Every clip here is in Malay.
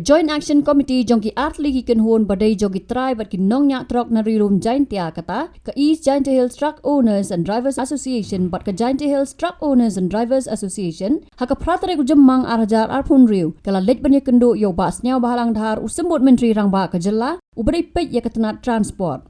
Joint Action Committee jongki atli ki kenhon badai jongki Trai bat ki Nongñiah Trok nari rum Jaiñtia kata ke East Jaiñtia Hills Truck Owners and Drivers Association bat ke Jaiñtia Hills Truck Owners and Drivers Association haka pratare ku jemmang arhajar arpun riu kala lej banya kendo yo basnya bahalang dhar usembut menteri rangba ke jela ubrai pej ya ketenat transport.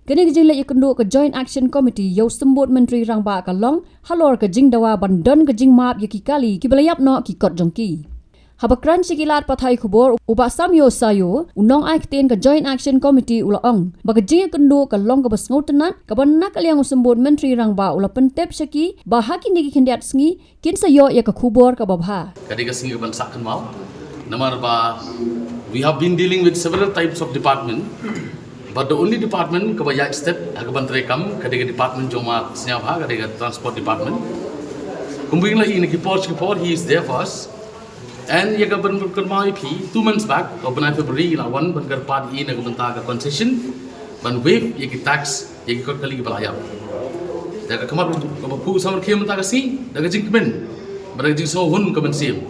Kini kejing lej kendo ke Joint Action Committee yo sembut menteri rangba ke long halor ke jing dawa bandon ke jing map ya ki kali ki belayap no ki kot jongki. Habakran sikilat pathai Khubor uba samyo sayo unong ai kten ke Joint Action Committee ula ong bagajing kendo ke long ke basngotenat ke banak aliang usembut menteri rangba ula pentep seki bahaki niki kendiat Sngi kin sayo ya ke Khubor ke babha kadiga Sngi ban sakkan mau namar ba we have been dealing with several types of department but the only department ke bayak step agaban rekam kadiga department joma snyabha kadiga transport department kumbing la ini Khubor he is there for us. And ye government kermai pi 2 months back, Governmental February la one ban part in a governmental concession, ban wave ye tax ye kot kali Meghalaya. Daga kamar pu samar kiem tagasi, daga jingmen, daga jing so hun kemensim.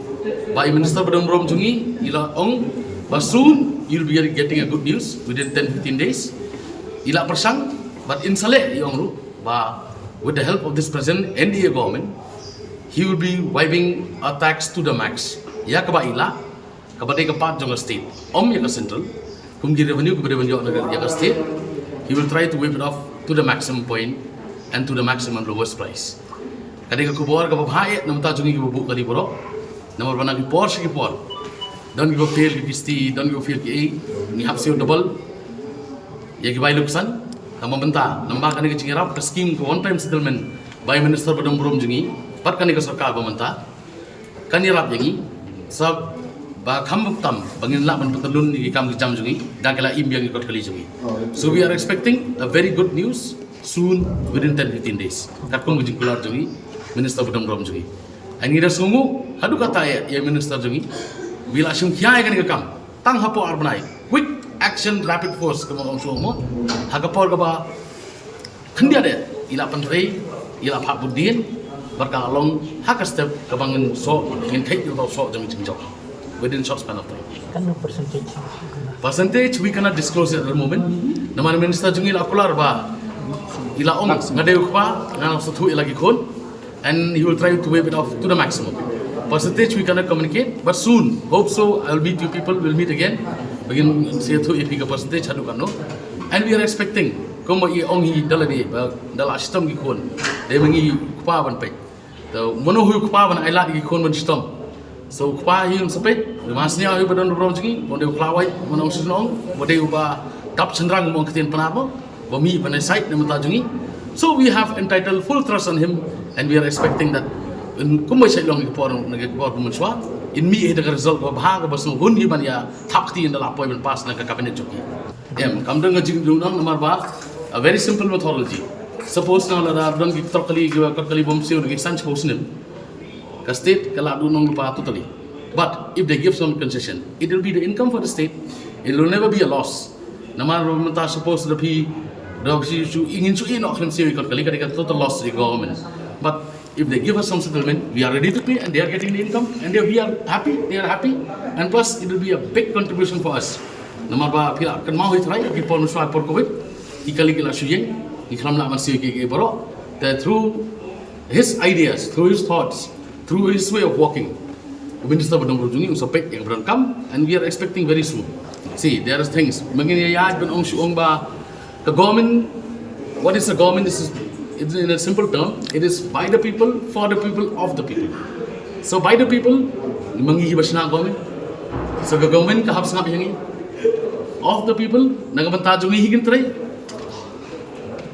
By Minister Badam Rom Jungi, ila ong, but soon you'll be getting a good news within 10-15 days. Ila persang, but in Saleh yong ru, ba with the help of this present NDA government, he will be waiving a tax to the max. Ya kaba ila kabadai kepat jong state om ya ke central kumgi revenue kepada revenue ya ke state he will try to waive it off to the maximum point and to the maximum lowest price kadai ke Khubor ke bahai namta jungi ke bubu kali boro nomor bana ki por don't go fail ki kisti don't go fail ki ni hap sio double ya ki bai luksan kama benta namba kani ke cingirap ke scheme ke one time settlement by Minister Badam Rom jungi pat kani ke sarkar bementa kani rap yangi sab ba kham tam bangin la ban patalun ni kam ki jam jungi dakala im yang ikot kali jungi so we are expecting a very good news soon within 10-15 days katpung jing Kular jungi Minister Badam Rom jungi ani ra sungu hadu kata ya Minister jungi bila sum kya kan kam tang Hapoh arbanai quick action rapid force kam ong sumo hagapor ka ba khandia de ila panrei ila phak budin berkalong hak step kebangun so ingin kait atau so jami jingjok within short span of time. Kan Percentage we cannot disclose it at the moment. Nama Minister jungi la Kular ba ila ong ngadeu pa ngana satu lagi kon and he will try to waive it off to the maximum. Percentage we cannot communicate but soon hope so I'll meet you people will meet again begin say tu epi ke percentage hadu kan no and we are expecting komo i ong hi daladi dala system gi kon de mangi kupa ban pe the mono hu kupa ban ailat gi kon ban system so kupa hi sepet masnya hu badan rom jingi mon de klawai mono sinong mo de ba tap chandrang mo keten panamo bo mi ban site na mata jingi so we have entitled full trust on him and we are expecting that kumo sai long gi por ngi por pumuswa in mi the result of bhag basu hun hi ban ya thakti in the lapoi ban pass na ka cabinet joki em kamdang jing dung number ba a very simple methodology. Suppose now that I've done Trok bomb seal the Sanch Hosnim, the state cannot do non totally. But if they give some concession, it will be the income for the state, it will never be a loss. Namar supposed to be the total loss to the government. But if they give us some settlement, we are ready to pay and they are getting the income and we are happy, and plus it will be a big contribution for us. Namar ba pila kan mau Trai ki por nuswa por covid ikali kila suyeng ikram la masih ke boro that through his ideas, through his thoughts, through his way of walking Minister Badam Rom jungi usapek yang berangkam and we are expecting very soon. See, there are things mengini ya ben ong suong ba the government, what is the government? This is it's in a simple term, it is by the people, for the people, of the people. So by the people mengi basna government, so the government ka hab sangap yangi of the people nagabanta jungi higin Trai.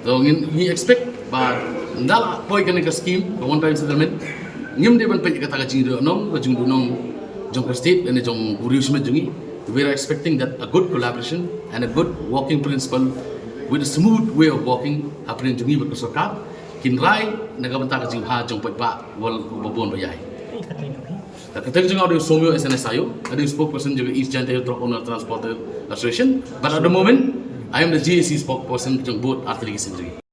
So we expect but ndala boy kan ka scheme one time settlement ngim de ban pe ka ta jing do nong jung do nong jong ka state and jong urius me jungi we are expecting that a good collaboration and a good working principle with a smooth way of working happening jungi ba sarkar kin rai nagabanta ka jing ha jong pe ba wal babon ba yai Ketika jeng ada somyo SNS ayo, ada spokesperson juga East Jaiñtia Trok Owner Transport Association. But at the moment, I am the GAC spokesperson jeng both arteri sendiri.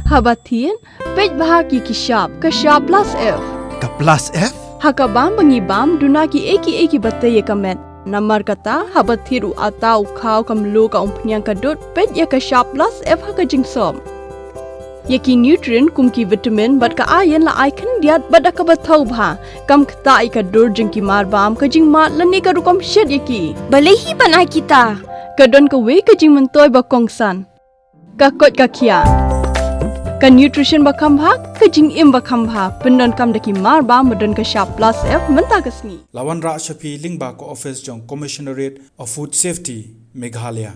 Habatin, pej bahagi ki shop, ka shop plus F. Ka plus F? Hakabam bangibam dunaki eki batay kamet. Namar kata habat thiru atau kau kamlu ka umpnyang kadut pet ya ka sharp plus F haka jingsom. Yaki nutrient kumki vitamin bat ka ayan la icon diat bat ka bathau bha kam kata ai ka dur jingki mar bam ka jing mat lani ka rukom shed yaki. Balehi banai kita. Kadon ka we ka jing mentoy ba kongsan. Ka kot ka kia. Ka nutrition ba kambha ka jing im ba kambha pendon kam daki mar bam madon ka sharp plus F menta ka sngi. Lawan Ra Shafi Lingba ko office jong Commissionerate of Food Safety Meghalaya.